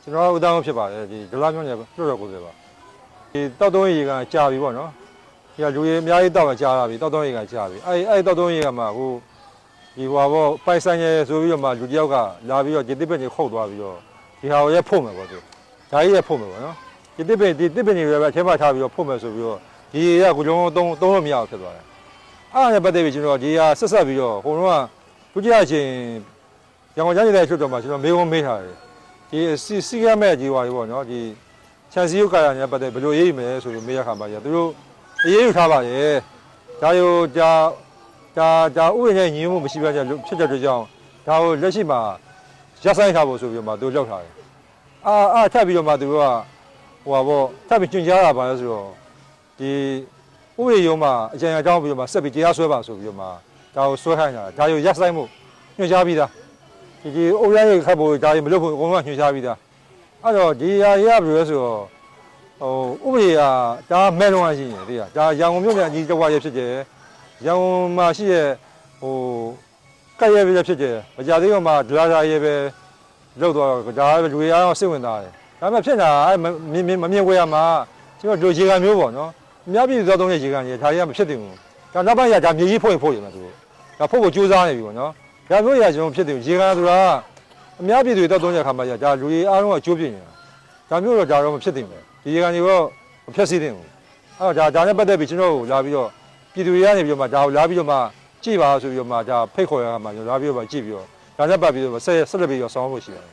ကျွန်တော်ဥဒန်းဖြစ်ပါတယ်ဒီဒလမျိုးနဲ့လွတ်တော်ကိုယ်ပဲပါဒီတောက်သုံးရေကကြာပြီပေါ့နော်ဒီကလူတွေအများကြီးတောက်ကကြာလာပြီတောက်သုံးရေကကြာပြီအဲ့တောက်သုံးရေကမှဟိုဒီဟွာပေါ့ပိုက်ဆိုင်ရဆိုပြီးတော့မှလူတယောက်ကလာပြီးတော့ဒီတစ်ပင်ကြီးခုတ်သွားပြီးတော့ဒီဟာကိုရဲဖုတ်မယ်ပေါ့သူဒါကြီးရဲဖုတ်မယ်ပေါ့နော်ဒီတစ်ပင်ကြီးတွေပဲထဲမှာထားပြီးတော့ဖုတ်မယ်ဆိုပြီးတော့ဒီရေကကိုလုံးသုံးလို့မရအောင်ဖြစ်သွားတယ်အဲ့ဒါနဲ့ပတ်သက်ပြီးကျွန်တော်ဒီဟာဆက်ပြီးတော့ဟိုတော့ဒုတိယအချိန်ရန်ကုန်ကျန်းနေတဲ့ชุดတော်မှာကျွန်တော်မေးခွန်းမေးထားတယ်ဒီစီကမဲ့ကြီးဟွာကြီးပေါ့နော်ဒီခြံစည်းရုပ်ကာရနဲ့ပတ်သက်ဘယ်လိုရေးရမယ်ဆိုပြီးမေးရခါမှာသူတို့အရေးယူထားပါရဲ့ဒါရောဒါဥပဒေနဲ့ညီမှုမရှိဘဲနဲ့ဖြစ်တဲ့ကြောင့်ဒါကိုလက်ရှိမှာရပ်ဆိုင်ထားဖို့ဆိုပြီးတော့မှသူလောက်ထားတယ်ထပ်ပြီးတော့မှသူကဟိုပါပေါ့ထပ်ပြီးညွှန်ကြားတာပါလဲဆိုတော့ဒီဥပဒေရုံးမှာအကြံအကြောင်းပြီးတော့မှဆက်ပြီးတရားစွဲပါဆိုပြီးတော့မှဒါကိုစွဲခိုင်းတာဒါရောရပ်ဆိုင်မှုညွှန်ကြားပြီးသားဒီအုပ်ရရဲ့ခတ်ဖို့ဒါရင်မလုပ်ဖို့အကုန်လုံးညွှန်ကြားပြီးသားအဲ့တော့ဒီဟာရဘယ်လိုလဲဆိုတော့ဟိုဥပဒေကဒါမဲလုံးဝရှိနေတယ်ဒါရန်ကုန်မြို့နယ်အကြီးတစ်ဝါရဖြစ်တယ်ရန်ကုန်မှာရှိတဲ့ဟိုကက်ရဲပဲဖြစ်တယ်မကြသေးတော့မှဒလာရဲပဲလောက်တော့ဒါလူတွေအားစိတ်ဝင်စားတယ်ဒါပေမဲ့ဖြစ်နေတာမမြင်ခွေရမှာကျွန်တော်လူရေကန်မျိုးပေါ့နော်အများပြည်သူသုံးတဲ့ရေကန်ကြီးဒါကြီးကမဖြစ်တင်ဘူးဒါနောက်ပိုင်းကဒါမြေကြီးဖို့ရမှာသူဒါဖို့ကိုကြိုးစားနေပြီပေါ့နော်ဒါမျိုးရကျွန်တော်ဖြစ်တယ်ရေကန်ဆိုတာအများပြည်သူတွေသုံးတဲ့အခါမှာဒါလူတွေအားလုံးကကြိုးပြနေတာဒါမျိုးတော့ဒါတော့မဖြစ်တင်ဘူးဒီရေကန်ကြီးတော့မဖြစ်စေတင်ဘူးအဲ့တော့ဒါနဲ့ပတ်သက်ပြီးကျွန်တော်ကိုလာပြီးတော့ပြည်သူတွေကနေပြီးတော့မှဒါကိုလာပြီးတော့မှကြည့်ပါဆိုပြီးတော့မှဒါဖိတ်ခေါ်ရမှာလာပြီးတော့မှကြည့်ပြီးတော့ဒါနဲ့ပတ်ပြီးတော့ဆက်လက်ပြီးတော့ဆောင်းဖို့ရှိတယ်